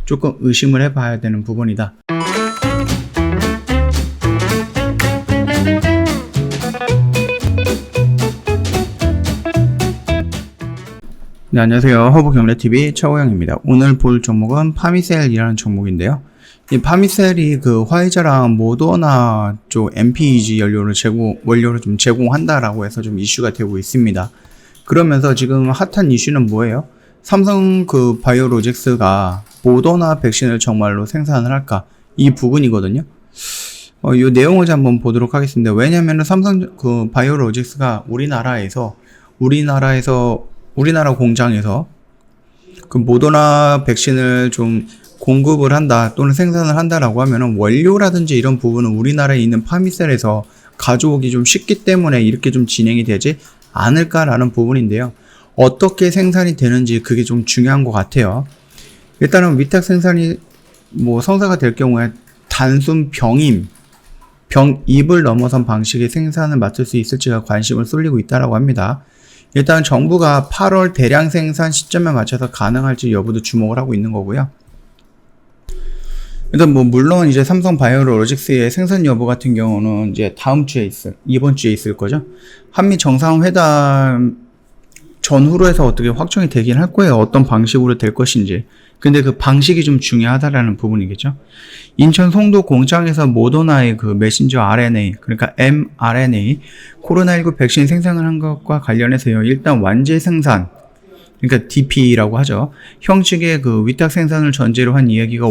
조금 의심을 해봐야 되는 부분이다. 네, 안녕하세요. 허브경제TV 최호영입니다. 오늘 볼 종목은 파미셀이라는 종목인데요. 이 파미셀이 그 화이자랑 모더나 쪽 MPEG 원료를 좀 제공한다라고 해서 좀 이슈가 되고 있습니다. 그러면서 지금 핫한 이슈는 뭐예요? 삼성 그 바이오로직스가 모더나 백신을 정말로 생산을 할까? 이 부분이거든요. 이 내용을 한번 보도록 하겠습니다. 왜냐면은 삼성 그 바이오로직스가 우리나라 공장에서 그 모더나 백신을 좀 공급을 한다 또는 생산을 한다라고 하면은 원료라든지 이런 부분은 우리나라에 있는 파미셀에서 가져오기 좀 쉽기 때문에 이렇게 좀 진행이 되지 않을까라는 부분인데요. 어떻게 생산이 되는지 그게 좀 중요한 것 같아요. 일단은 위탁 생산이 성사가 될 경우에 단순 병입을 넘어선 방식의 생산을 맡을 수 있을지가 관심을 쏠리고 있다라고 합니다. 일단 정부가 8월 대량 생산 시점에 맞춰서 가능할지 여부도 주목을 하고 있는 거고요. 일단 물론 이제 삼성 바이오로직스의 생산 여부 같은 경우는 이제 이번 주에 있을 거죠. 한미 정상회담 전후로 해서 어떻게 확정이 되긴 할 거예요. 어떤 방식으로 될 것인지. 근데 그 방식이 좀 중요하다라는 부분이겠죠. 인천 송도 공장에서 모더나의 그 메신저 RNA, 그러니까 mRNA, 코로나19 백신 생산을 한 것과 관련해서요. 일단 완제 생산, 그러니까 DP라고 하죠. 형식의 그 위탁 생산을 전제로 한 이야기가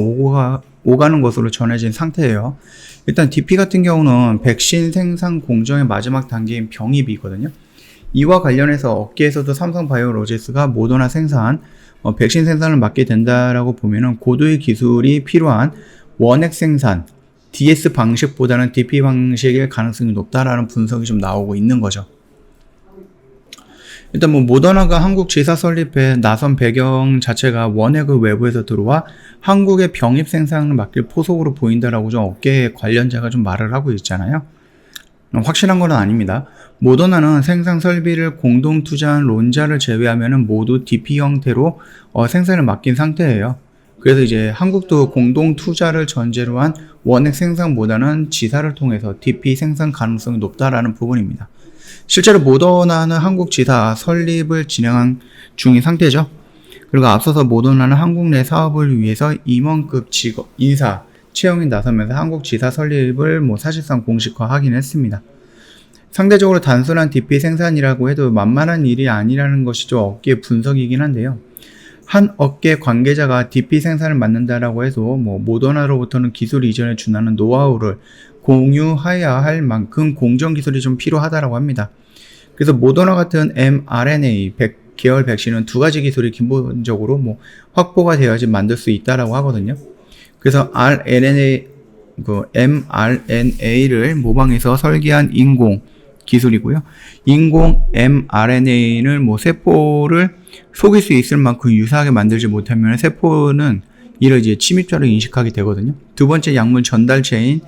오가는 것으로 전해진 상태예요. 일단 DP 같은 경우는 백신 생산 공정의 마지막 단계인 병입이거든요. 이와 관련해서 업계에서도 삼성 바이오로직스가 모더나 백신 생산을 맡게 된다라고 보면은 고도의 기술이 필요한 원액 생산, DS 방식보다는 DP 방식일 가능성이 높다라는 분석이 좀 나오고 있는 거죠. 일단 모더나가 한국 지사 설립에 나선 배경 자체가 원액을 외부에서 들어와 한국의 병입 생산을 맡길 포석으로 보인다라고 좀 업계 관련자가 좀 말을 하고 있잖아요. 확실한 건 아닙니다. 모더나는 생산 설비를 공동 투자한 론자를 제외하면은 모두 DP 형태로 생산을 맡긴 상태예요. 그래서 이제 한국도 공동 투자를 전제로 한 원액 생산보다는 지사를 통해서 DP 생산 가능성이 높다라는 부분입니다. 실제로 모더나는 한국 지사 설립을 진행한 중인 상태죠. 그리고 앞서서 모더나는 한국 내 사업을 위해서 임원급 인사 채용에 나서면서 한국 지사 설립을 사실상 공식화하긴 했습니다. 상대적으로 단순한 DP 생산이라고 해도 만만한 일이 아니라는 것이 좀 업계 분석이긴 한데요. 한 업계 관계자가 DP 생산을 맡는다라고 해도 모더나로부터는 기술 이전에 준하는 노하우를 공유해야 할 만큼 공정 기술이 좀 필요하다라고 합니다. 그래서 모더나 같은 mRNA 계열 백신은 두 가지 기술이 기본적으로 확보가 되어야지 만들 수 있다라고 하거든요. 그래서 mRNA를 모방해서 설계한 인공 기술이고요. 인공 mRNA를 세포를 속일 수 있을 만큼 유사하게 만들지 못하면 세포는 이를 이제 침입자로 인식하게 되거든요. 두 번째 약물 전달체인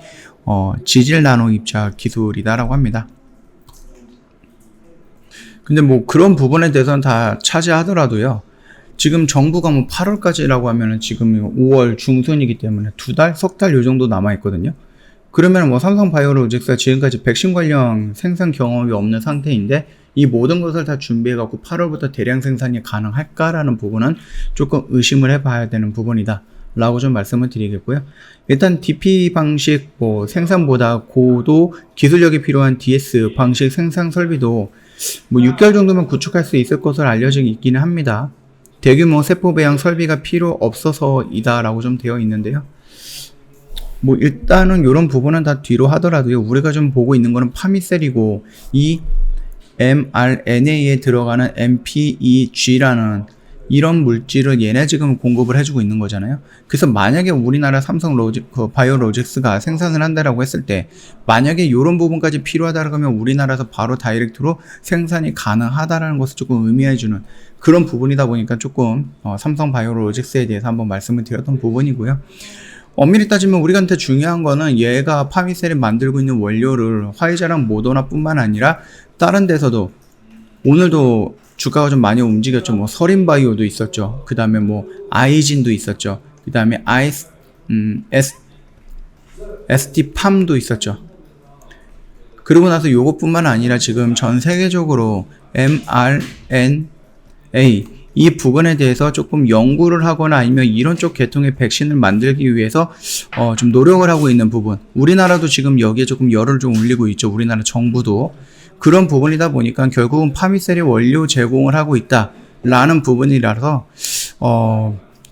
지질 나노 입자 기술이다라고 합니다. 근데 그런 부분에 대해서는 다 차지하더라도요. 지금 정부가 8월까지라고 하면은 지금 5월 중순이기 때문에 석 달 요 정도 남아있거든요. 그러면 삼성 바이오로직스가 지금까지 백신 관련 생산 경험이 없는 상태인데 이 모든 것을 다 준비해갖고 8월부터 대량 생산이 가능할까라는 부분은 조금 의심을 해봐야 되는 부분이다 라고 좀 말씀을 드리겠고요. 일단 DP 방식 생산보다 고도 기술력이 필요한 DS 방식 생산 설비도 6개월 정도면 구축할 수 있을 것으로 알려지고 있기는 합니다. 대규모 세포 배양 설비가 필요 없어서이다 라고 좀 되어 있는데요. 일단은 이런 부분은 다 뒤로 하더라도요. 우리가 좀 보고 있는 거는 파미셀이고 이 mRNA에 들어가는 MPEG라는 이런 물질을 얘네 지금 공급을 해주고 있는 거잖아요. 그래서 만약에 우리나라 삼성 바이오로직스가 생산을 한다라고 했을 때 만약에 이런 부분까지 필요하다고 하면 우리나라에서 바로 다이렉트로 생산이 가능하다라는 것을 조금 의미해주는 그런 부분이다 보니까 조금 삼성 바이오로직스에 대해서 한번 말씀을 드렸던 부분이고요. 엄밀히 따지면 우리한테 중요한 거는 얘가 파미셀이 만들고 있는 원료를 화이자랑 모더나 뿐만 아니라 다른 데서도 오늘도 주가가 좀 많이 움직였죠. 서린바이오도 있었죠. 그 다음에 아이진도 있었죠. 그 다음에 ST팜도 있었죠. 그러고 나서 요것뿐만 아니라 지금 전 세계적으로 mRNA 이 부분에 대해서 조금 연구를 하거나 아니면 이런 쪽 계통의 백신을 만들기 위해서 좀 노력을 하고 있는 부분. 우리나라도 지금 여기에 조금 열을 좀 올리고 있죠. 우리나라 정부도. 그런 부분이다 보니까 결국은 파미셀이 원료 제공을 하고 있다라는 부분이라서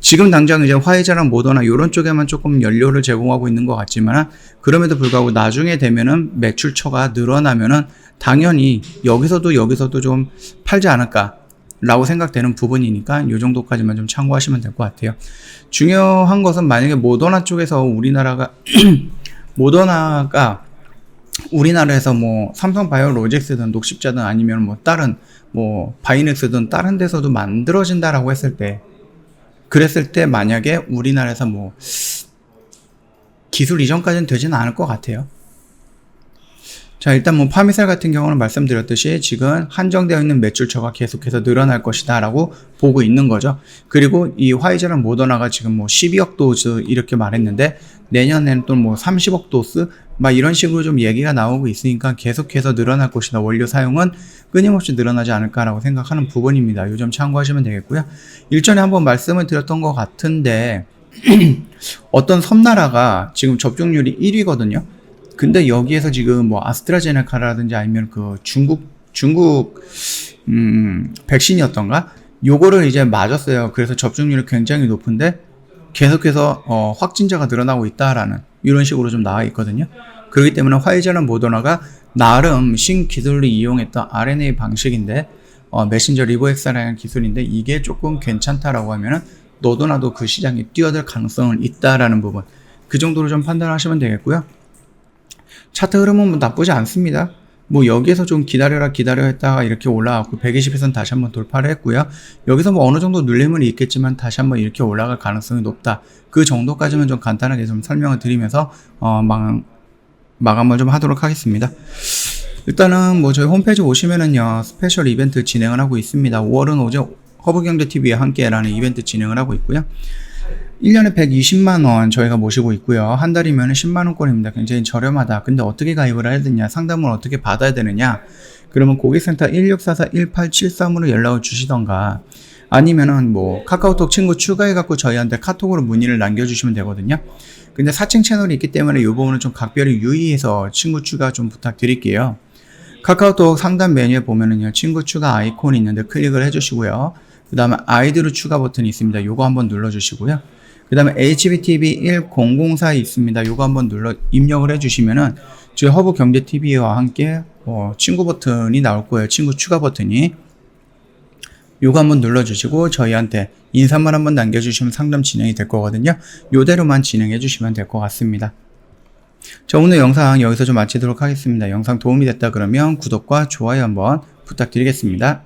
지금 당장 이제 화이자랑 모더나 이런 쪽에만 조금 연료를 제공하고 있는 것 같지만 그럼에도 불구하고 나중에 되면은 매출처가 늘어나면은 당연히 여기서도 좀 팔지 않을까 라고 생각되는 부분이니까 이 정도까지만 좀 참고하시면 될 것 같아요. 중요한 것은 만약에 모더나 쪽에서 모더나가 우리나라에서 뭐 삼성바이오로직스든 녹십자든 아니면 뭐 다른 뭐 바이넥스든 다른 데서도 만들어진다라고 그랬을 때 만약에 우리나라에서 뭐 기술 이전까지는 되지는 않을 것 같아요. 자, 일단 뭐 파미셀 같은 경우는 말씀드렸듯이 지금 한정되어 있는 매출처가 계속해서 늘어날 것이다 라고 보고 있는 거죠. 그리고 이 화이자랑 모더나가 지금 뭐 12억 도스 이렇게 말했는데 내년에는 또 뭐 30억 도스 막 이런 식으로 좀 얘기가 나오고 있으니까 계속해서 늘어날 것이다. 원료 사용은 끊임없이 늘어나지 않을까라고 생각하는 부분입니다. 이 점 참고하시면 되겠고요. 일전에 한번 말씀을 드렸던 것 같은데 어떤 섬나라가 지금 접종률이 1위거든요. 근데 여기에서 지금 뭐 아스트라제네카라든지 아니면 그 중국 백신이었던가 요거를 이제 맞았어요. 그래서 접종률이 굉장히 높은데 계속해서 확진자가 늘어나고 있다라는 이런 식으로 좀 나와 있거든요. 그렇기 때문에 화이자나 모더나가 나름 신기술을 이용했던 RNA 방식인데 메신저 리보엑스라는 기술인데 이게 조금 괜찮다라고 하면은 너도 나도 그 시장에 뛰어들 가능성은 있다라는 부분 그 정도로 좀 판단하시면 되겠고요. 차트 흐름은 뭐 나쁘지 않습니다. 뭐 여기에서 좀 기다려 했다가 이렇게 올라왔고 120에서는 다시 한번 돌파를 했고요. 여기서 뭐 어느 정도 눌림은 있겠지만 다시 한번 이렇게 올라갈 가능성이 높다. 그 정도까지만 좀 간단하게 좀 설명을 드리면서 마감을 좀 하도록 하겠습니다. 일단은 뭐 저희 홈페이지 오시면은요 스페셜 이벤트 진행을 하고 있습니다. 5월은 오제 허브경제TV와 함께라는 이벤트 진행을 하고 있고요. 1년에 120만원 저희가 모시고 있고요. 한 달이면 10만원권입니다. 굉장히 저렴하다. 근데 어떻게 가입을 해야 되냐? 상담을 어떻게 받아야 되느냐? 그러면 고객센터 1644-1873으로 연락을 주시던가 아니면은 뭐 카카오톡 친구 추가해갖고 저희한테 카톡으로 문의를 남겨주시면 되거든요. 근데 사칭 채널이 있기 때문에 이 부분은 좀 각별히 유의해서 친구 추가 좀 부탁드릴게요. 카카오톡 상단 메뉴에 보면은요 친구 추가 아이콘이 있는데 클릭을 해주시고요. 그 다음에 아이디로 추가 버튼이 있습니다. 요거 한번 눌러주시고요. 그 다음에 HBTV1004 있습니다. 요거 한번 입력을 해주시면은 저희 허브경제TV와 함께 친구 버튼이 나올 거예요. 친구 추가 버튼이. 요거 한번 눌러주시고 저희한테 인사말 한번 남겨주시면 상담 진행이 될 거거든요. 요대로만 진행해 주시면 될 것 같습니다. 자, 오늘 영상 여기서 좀 마치도록 하겠습니다. 영상 도움이 됐다 그러면 구독과 좋아요 한번 부탁드리겠습니다.